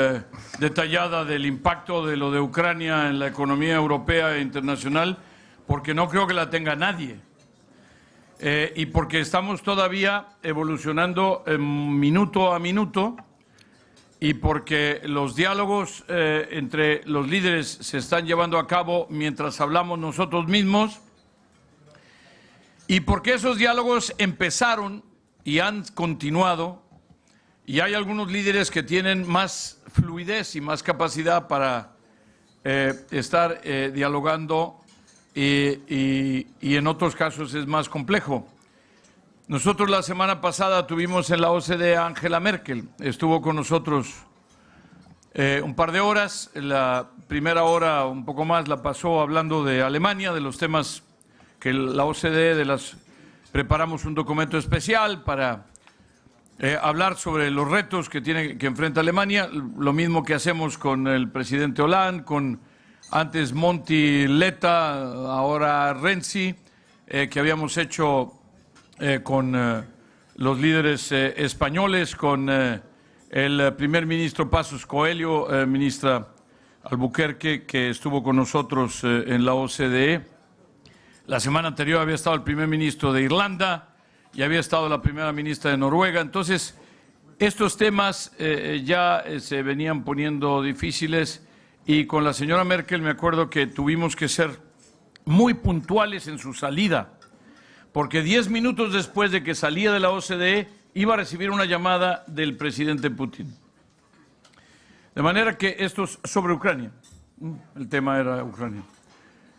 detallada del impacto de lo de Ucrania en la economía europea e internacional, porque no creo que la tenga nadie. Y porque estamos todavía evolucionando minuto a minuto y porque los diálogos entre los líderes se están llevando a cabo mientras hablamos nosotros mismos y porque esos diálogos empezaron y han continuado y hay algunos líderes que tienen más fluidez y más capacidad para estar dialogando y en otros casos es más complejo. Nosotros la semana pasada tuvimos en la OCDE a Angela Merkel, estuvo con nosotros un par de horas, la primera hora un poco más la pasó hablando de Alemania, de los temas que la OCDE preparamos un documento especial para hablar sobre los retos que enfrenta Alemania, lo mismo que hacemos con el presidente Hollande, con antes Monti, Letta, ahora Renzi, que habíamos hecho con los líderes españoles, con el primer ministro Passos Coelho, ministra Albuquerque, que estuvo con nosotros en la OCDE. La semana anterior había estado el primer ministro de Irlanda y había estado la primera ministra de Noruega. Entonces, estos temas ya se venían poniendo difíciles y con la señora Merkel me acuerdo que tuvimos que ser muy puntuales en su salida, porque 10 minutos después de que salía de la OCDE iba a recibir una llamada del presidente Putin. De manera que esto es sobre Ucrania. El tema era Ucrania.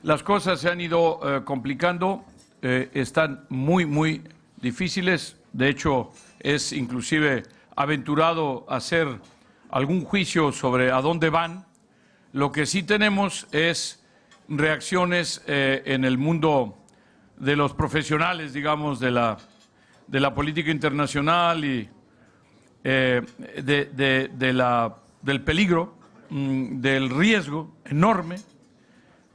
Las cosas se han ido complicando, están muy, muy difíciles. De hecho, es inclusive aventurado hacer algún juicio sobre a dónde van. Lo que sí tenemos es reacciones en el mundo de los profesionales, digamos, de la política internacional y del peligro, del riesgo enorme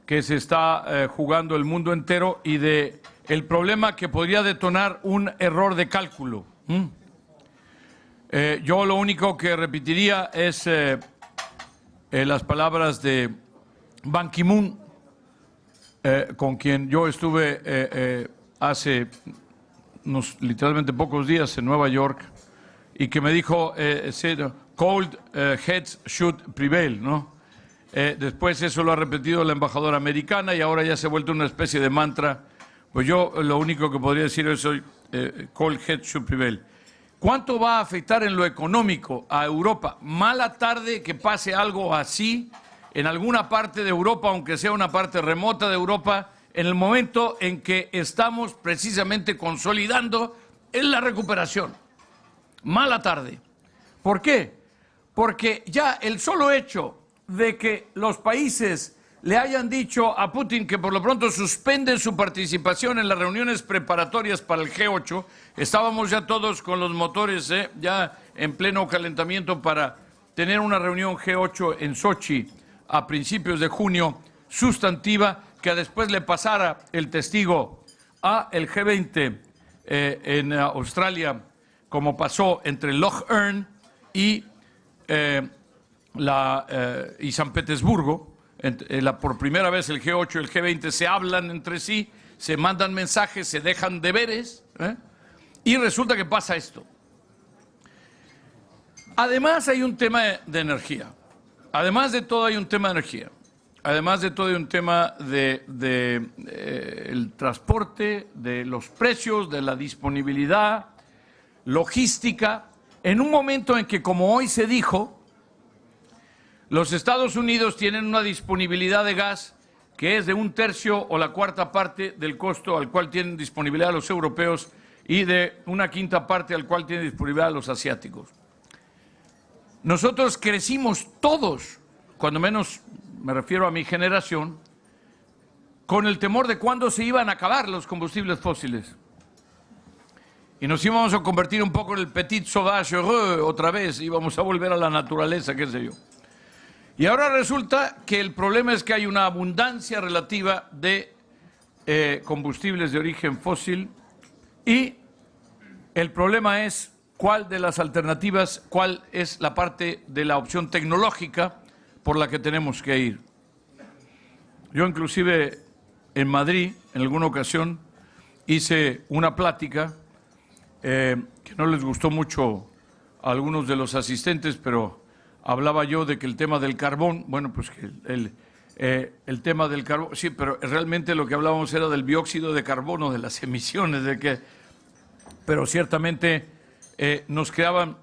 que se está jugando el mundo entero y de el problema que podría detonar un error de cálculo. Yo lo único que repetiría es las palabras de Ban Ki-moon, con quien yo estuve hace literalmente pocos días en Nueva York, y que me dijo, cold heads should prevail, ¿no? Después eso lo ha repetido la embajadora americana y ahora ya se ha vuelto una especie de mantra. Pues yo lo único que podría decir es hoy, cold heads should prevail. ¿Cuánto va a afectar en lo económico a Europa? Mala tarde que pase algo así en alguna parte de Europa, aunque sea una parte remota de Europa, en el momento en que estamos precisamente consolidando en la recuperación. Mala tarde. ¿Por qué? Porque ya el solo hecho de que los países le hayan dicho a Putin que por lo pronto suspenden su participación en las reuniones preparatorias para el G8, estábamos ya todos con los motores ya en pleno calentamiento para tener una reunión G8 en Sochi a principios de junio, sustantiva, que después le pasara el testigo a el G20 en Australia, como pasó entre Loch Earn y San Petersburgo. Por primera vez el G8 y el G20 se hablan entre sí, se mandan mensajes, se dejan deberes, y resulta que pasa esto. Además hay un tema de energía. Además de todo hay un tema de energía. Además de todo hay un tema el transporte, de los precios, de la disponibilidad, logística, en un momento en que, como hoy se dijo, los Estados Unidos tienen una disponibilidad de gas que es de 1/3 o la 1/4 parte del costo al cual tienen disponibilidad los europeos y de 1/5 parte al cual tienen disponibilidad los asiáticos. Nosotros crecimos todos, cuando menos me refiero a mi generación, con el temor de cuándo se iban a acabar los combustibles fósiles. Y nos íbamos a convertir un poco en el petit sauvage heureux otra vez, íbamos a volver a la naturaleza, qué sé yo. Y ahora resulta que el problema es que hay una abundancia relativa de combustibles de origen fósil y el problema es cuál de las alternativas, cuál es la parte de la opción tecnológica por la que tenemos que ir. Yo inclusive en Madrid, en alguna ocasión, hice una plática que no les gustó mucho a algunos de los asistentes, pero hablaba yo de que el tema del carbón, bueno, pues que el tema del carbón, sí, pero realmente lo que hablábamos era del dióxido de carbono, de las emisiones, pero ciertamente nos creaban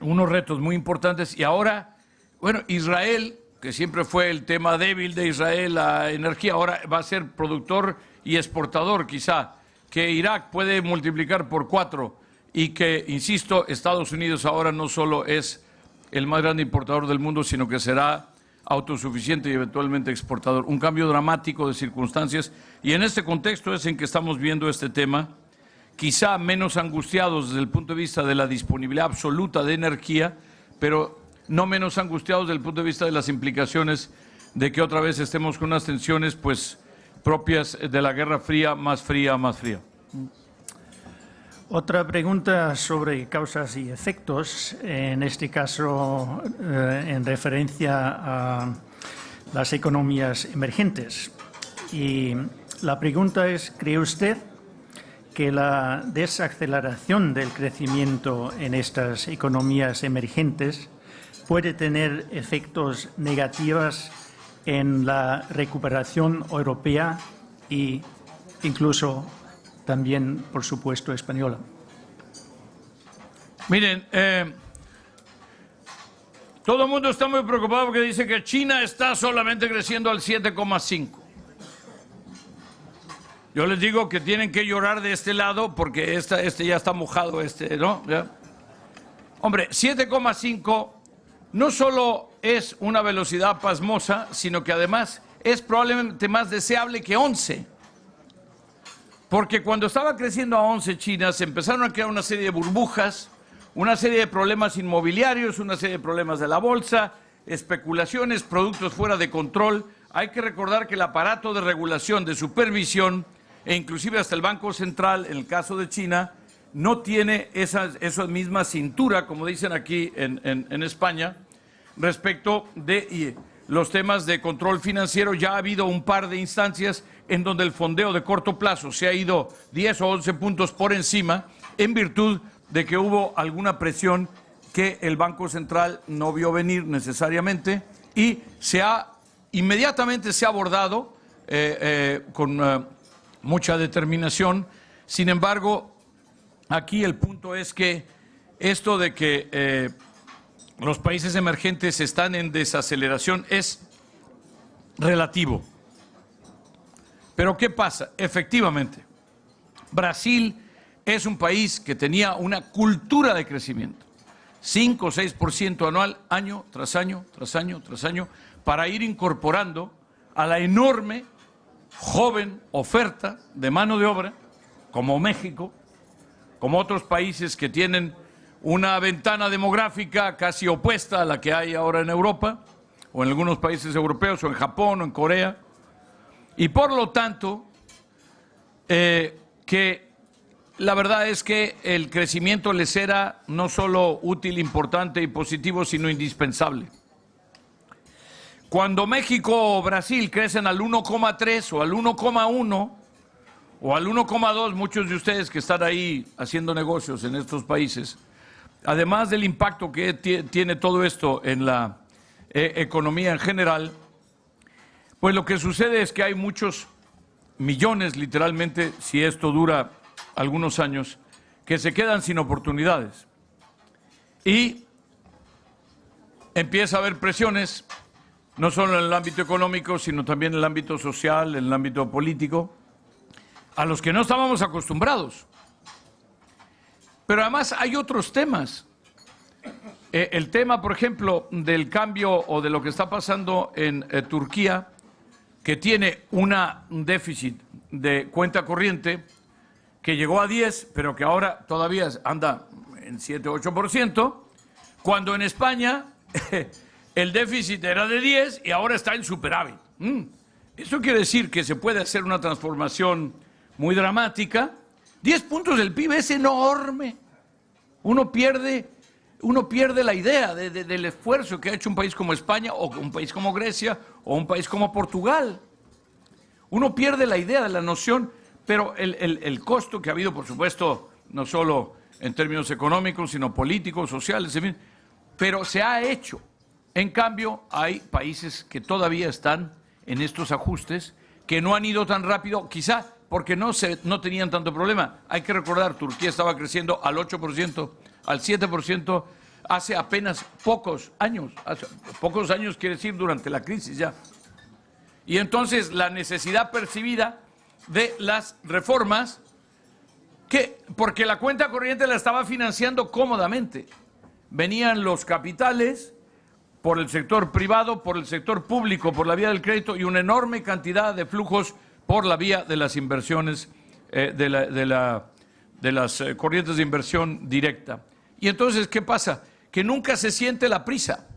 unos retos muy importantes y ahora, bueno, Israel, que siempre fue el tema débil de Israel, la energía, ahora va a ser productor y exportador quizá, que Irak puede multiplicar por 4 y que, insisto, Estados Unidos ahora no solo es el más grande importador del mundo, sino que será autosuficiente y eventualmente exportador. Un cambio dramático de circunstancias y en este contexto es en que estamos viendo este tema, quizá menos angustiados desde el punto de vista de la disponibilidad absoluta de energía, pero no menos angustiados desde el punto de vista de las implicaciones de que otra vez estemos con unas tensiones pues propias de la Guerra Fría, más fría, más fría. Otra pregunta sobre causas y efectos, en este caso en referencia a las economías emergentes. Y la pregunta es, ¿cree usted que la desaceleración del crecimiento en estas economías emergentes puede tener efectos negativos en la recuperación europea e incluso también, por supuesto, española? Miren, todo el mundo está muy preocupado porque dice que China está solamente creciendo al 7,5. Yo les digo que tienen que llorar de este lado porque este ya está mojado, ¿no? ¿Ya? Hombre, 7,5 no solo es una velocidad pasmosa, sino que además es probablemente más deseable que 11. Porque cuando estaba creciendo a 11 China, se empezaron a crear una serie de burbujas, una serie de problemas inmobiliarios, una serie de problemas de la bolsa, especulaciones, productos fuera de control. Hay que recordar que el aparato de regulación, de supervisión, e inclusive hasta el Banco Central, en el caso de China, no tiene esa misma cintura, como dicen aquí en España, respecto de los temas de control financiero. Ya ha habido un par de instancias en donde el fondeo de corto plazo se ha ido 10 o 11 puntos por encima, en virtud de que hubo alguna presión que el Banco Central no vio venir necesariamente, y inmediatamente se ha abordado con mucha determinación. Sin embargo, aquí el punto es que esto de que los países emergentes están en desaceleración es relativo. Pero ¿qué pasa? Efectivamente, Brasil es un país que tenía una cultura de crecimiento, 5 o 6% anual, año tras año, tras año, tras año, para ir incorporando a la enorme, joven oferta de mano de obra, como México, como otros países que tienen una ventana demográfica casi opuesta a la que hay ahora en Europa, o en algunos países europeos, o en Japón, o en Corea. Y por lo tanto, que la verdad es que el crecimiento les era no solo útil, importante y positivo, sino indispensable. Cuando México o Brasil crecen al 1,3 o al 1,1 o al 1,2, muchos de ustedes que están ahí haciendo negocios en estos países, además del impacto que tiene todo esto en la economía en general, pues lo que sucede es que hay muchos millones, literalmente, si esto dura algunos años, que se quedan sin oportunidades. Y empieza a haber presiones, no solo en el ámbito económico, sino también en el ámbito social, en el ámbito político, a los que no estábamos acostumbrados. Pero además hay otros temas. El tema, por ejemplo, del cambio o de lo que está pasando en Turquía, que tiene un déficit de cuenta corriente que llegó a 10, pero que ahora todavía anda en 7 o 8%, cuando en España el déficit era de 10 y ahora está en superávit. Eso quiere decir que se puede hacer una transformación muy dramática. 10 puntos del PIB es enorme. Uno pierde la idea del esfuerzo que ha hecho un país como España, o un país como Grecia, o un país como Portugal. Uno pierde la idea de la noción, pero el costo que ha habido, por supuesto, no solo en términos económicos, sino políticos, sociales, en fin, pero se ha hecho. En cambio, hay países que todavía están en estos ajustes, que no han ido tan rápido, quizá porque no tenían tanto problema. Hay que recordar, Turquía estaba creciendo al 8%, al 7%, hace apenas pocos años. Pocos años quiere decir durante la crisis ya. Y entonces la necesidad percibida de las reformas, porque la cuenta corriente la estaba financiando cómodamente. Venían los capitales por el sector privado, por el sector público, por la vía del crédito, y una enorme cantidad de flujos por la vía de las inversiones, de las corrientes de inversión directa. Y entonces, ¿qué pasa? Que nunca se siente la prisa,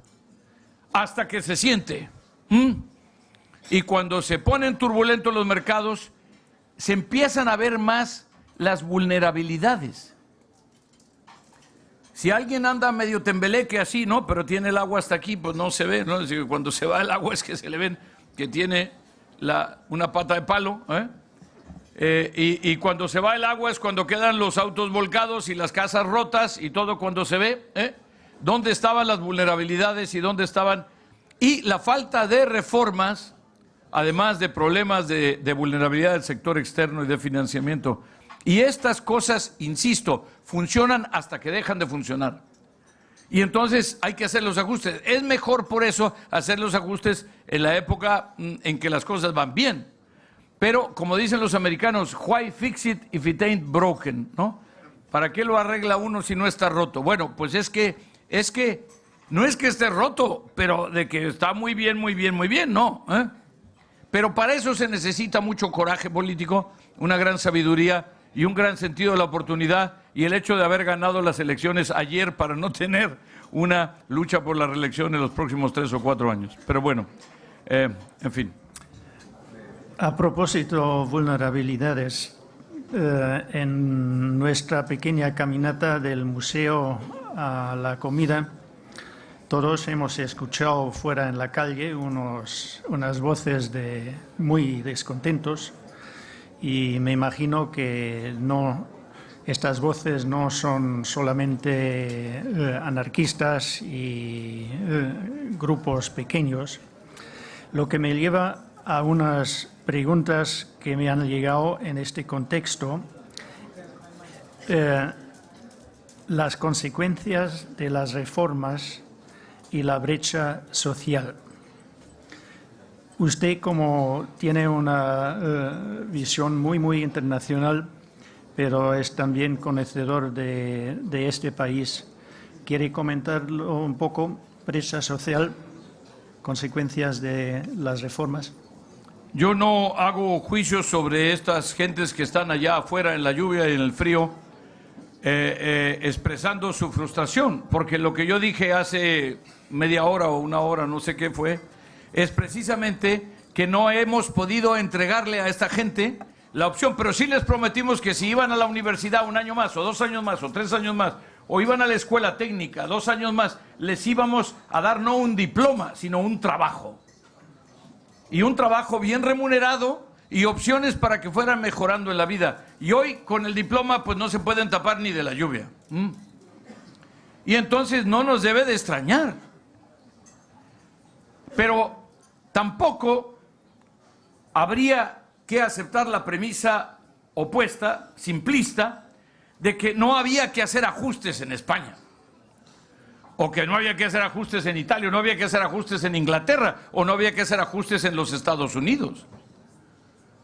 hasta que se siente. Y cuando se ponen turbulentos los mercados, se empiezan a ver más las vulnerabilidades. Si alguien anda medio tembeleque así, ¿no? Pero tiene el agua hasta aquí, pues no se ve, ¿no? Es decir, cuando se va el agua es que se le ven que tiene una pata de palo, y cuando se va el agua es cuando quedan los autos volcados y las casas rotas y todo, cuando se ve dónde estaban las vulnerabilidades y dónde estaban, y la falta de reformas, además de problemas de vulnerabilidad del sector externo y de financiamiento. Y estas cosas, insisto, funcionan hasta que dejan de funcionar. Y entonces hay que hacer los ajustes. Es mejor por eso hacer los ajustes en la época en que las cosas van bien. Pero, como dicen los americanos, why fix it if it ain't broken, ¿no? ¿Para qué lo arregla uno si no está roto? Bueno, pues es que no es que esté roto, pero de que está muy bien, muy bien, muy bien, no. Pero para eso se necesita mucho coraje político, una gran sabiduría y un gran sentido de la oportunidad, y el hecho de haber ganado las elecciones ayer para no tener una lucha por la reelección en los próximos 3 o 4 años. Pero bueno, en fin. A propósito, vulnerabilidades, en nuestra pequeña caminata del museo a la comida, todos hemos escuchado fuera en la calle unas voces muy descontentos, y me imagino que estas voces no son solamente anarquistas y grupos pequeños, lo que me lleva a unas preguntas que me han llegado en este contexto. Las consecuencias de las reformas y la brecha social. Usted, como tiene una visión muy internacional, pero es también conocedor de este país, ¿quiere comentarlo un poco? Brecha social, consecuencias de las reformas. Yo no hago juicios sobre estas gentes que están allá afuera en la lluvia y en el frío, expresando su frustración, porque lo que yo dije hace media hora o una hora, no sé qué fue, es precisamente que no hemos podido entregarle a esta gente la opción, pero sí les prometimos que si iban a la universidad 1 año más, o 2 años más, o 3 años más, o iban a la escuela técnica 2 años más, les íbamos a dar no un diploma, sino un trabajo. Y un trabajo bien remunerado y opciones para que fueran mejorando en la vida. Y hoy con el diploma pues no se pueden tapar ni de la lluvia. Y entonces no nos debe de extrañar. Pero tampoco habría que aceptar la premisa opuesta, simplista, de que no había que hacer ajustes en España, o que no había que hacer ajustes en Italia, o no había que hacer ajustes en Inglaterra, o no había que hacer ajustes en los Estados Unidos.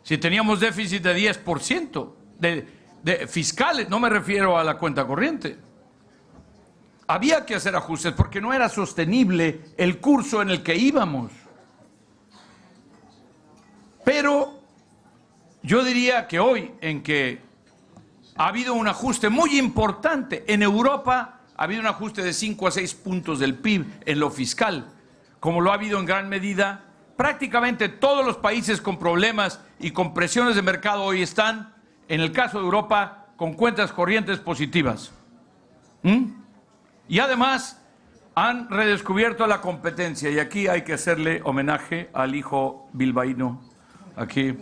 Si teníamos déficit de 10% de fiscales, no me refiero a la cuenta corriente. Había que hacer ajustes porque no era sostenible el curso en el que íbamos. Pero yo diría que hoy, en que ha habido un ajuste muy importante en Europa, ha habido un ajuste de 5 a 6 puntos del PIB en lo fiscal, como lo ha habido en gran medida. Prácticamente todos los países con problemas y con presiones de mercado hoy están, en el caso de Europa, con cuentas corrientes positivas. Y además han redescubierto la competencia, y aquí hay que hacerle homenaje al hijo bilbaíno, aquí,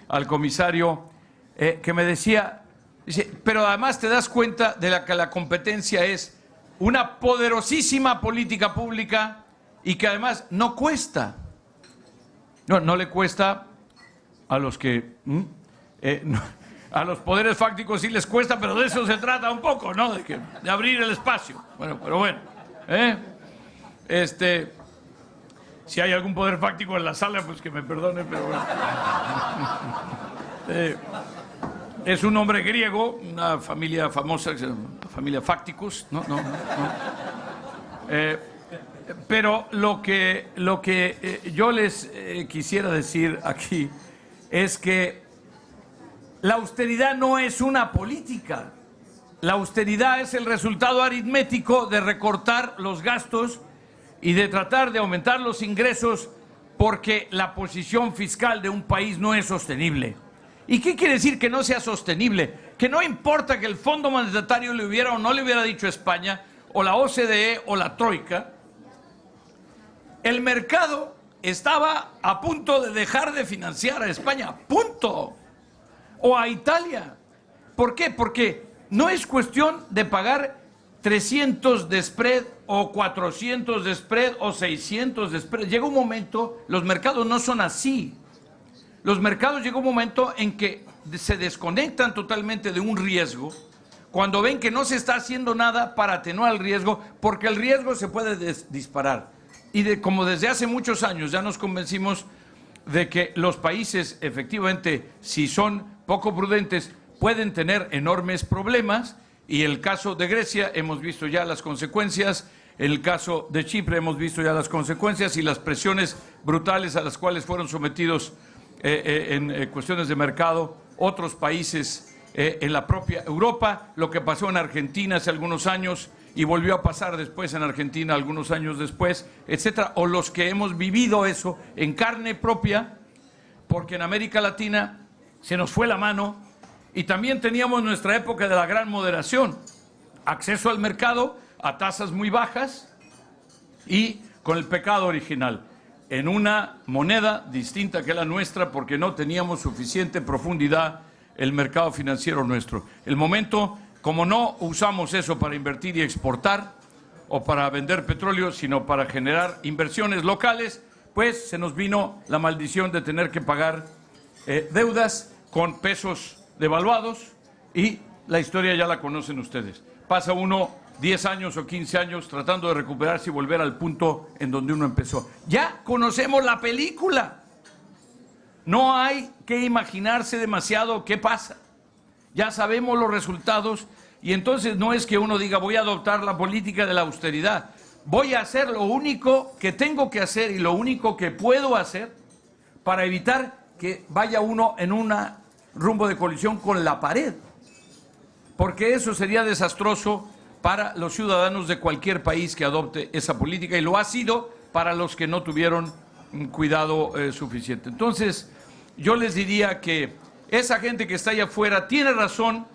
al comisario, que me decía, dice, pero además te das cuenta de que la competencia es una poderosísima política pública y que además no cuesta. No le cuesta a los que... a los poderes fácticos sí les cuesta, pero de eso se trata un poco, ¿no? De abrir el espacio. Bueno, pero bueno. Si hay algún poder fáctico en la sala, pues que me perdone, pero bueno. Es un hombre griego, una familia famosa, la familia Facticus, ¿no? Pero lo que yo les quisiera decir aquí es que la austeridad no es una política. La austeridad es el resultado aritmético de recortar los gastos y de tratar de aumentar los ingresos porque la posición fiscal de un país no es sostenible. ¿Y qué quiere decir que no sea sostenible? Que no importa que el Fondo Monetario le hubiera o no le hubiera dicho a España, o la OCDE o la Troika, el mercado estaba a punto de dejar de financiar a España, punto. O a Italia. ¿Por qué? Porque no es cuestión de pagar 300 de spread o 400 de spread o 600 de spread. Llega un momento, los mercados no son así. Los mercados llega un momento en que se desconectan totalmente de un riesgo cuando ven que no se está haciendo nada para atenuar el riesgo, porque el riesgo se puede disparar. Y como desde hace muchos años ya nos convencimos de que los países, efectivamente, si son poco prudentes, pueden tener enormes problemas, y el caso de Grecia, hemos visto ya las consecuencias, En el caso de Chipre hemos visto ya las consecuencias y las presiones brutales a las cuales fueron sometidos en cuestiones de mercado otros países en la propia Europa, lo que pasó en Argentina hace algunos años y volvió a pasar después en Argentina algunos años después, etcétera, o los que hemos vivido eso en carne propia, porque en América Latina se nos fue la mano y también teníamos nuestra época de la gran moderación, acceso al mercado a tasas muy bajas y con el pecado original, en una moneda distinta que la nuestra porque no teníamos suficiente profundidad el mercado financiero nuestro. El momento, como no usamos eso para invertir y exportar o para vender petróleo, sino para generar inversiones locales, pues se nos vino la maldición de tener que pagar deudas con pesos devaluados y la historia ya la conocen ustedes. Pasa uno 10 años o 15 años tratando de recuperarse y volver al punto en donde uno empezó. Ya conocemos la película. No hay que imaginarse demasiado qué pasa. Ya sabemos los resultados y entonces no es que uno diga voy a adoptar la política de la austeridad. Voy a hacer lo único que tengo que hacer y lo único que puedo hacer para evitar que vaya uno en un rumbo de colisión con la pared. Porque eso sería desastroso para los ciudadanos de cualquier país que adopte esa política y lo ha sido para los que no tuvieron cuidado suficiente. Entonces, yo les diría que esa gente que está allá afuera tiene razón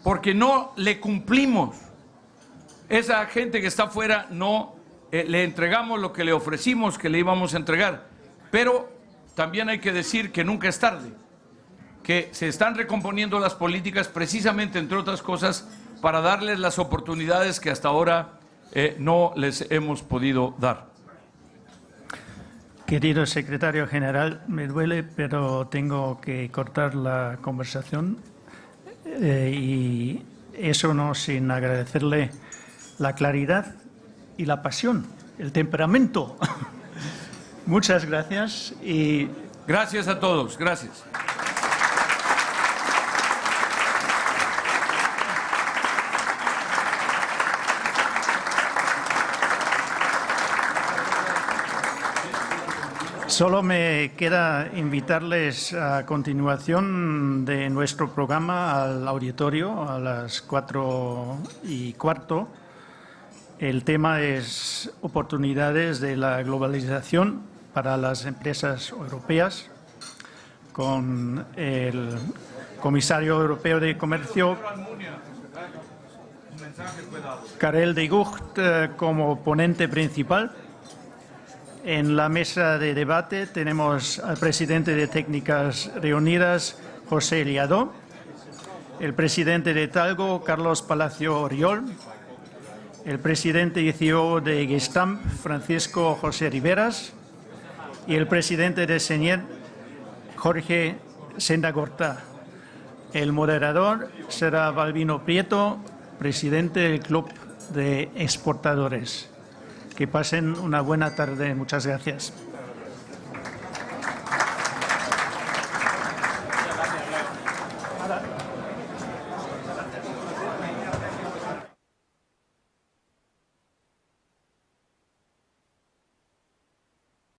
porque no le cumplimos. Esa gente que está afuera no le entregamos lo que le ofrecimos que le íbamos a entregar. Pero también hay que decir que nunca es tarde, que se están recomponiendo las políticas precisamente, entre otras cosas, para darles las oportunidades que hasta ahora no les hemos podido dar. Querido secretario general, me duele, pero tengo que cortar la conversación y eso no sin agradecerle la claridad y la pasión, el temperamento. Muchas gracias y... Gracias a todos, gracias. Solo me queda invitarles a continuación de nuestro programa al auditorio a las 4:15. El tema es oportunidades de la globalización para las empresas europeas, con el comisario europeo de Comercio, Karel de Gucht, como ponente principal. En la mesa de debate tenemos al presidente de Técnicas Reunidas, José Liadó, el presidente de Talgo, Carlos Palacio Oriol, el presidente y CEO de Gestamp, Francisco José Riveras, y el presidente de Señet, Jorge Sendagorta. El moderador será Balbino Prieto, presidente del Club de Exportadores. Que pasen una buena tarde. Muchas gracias.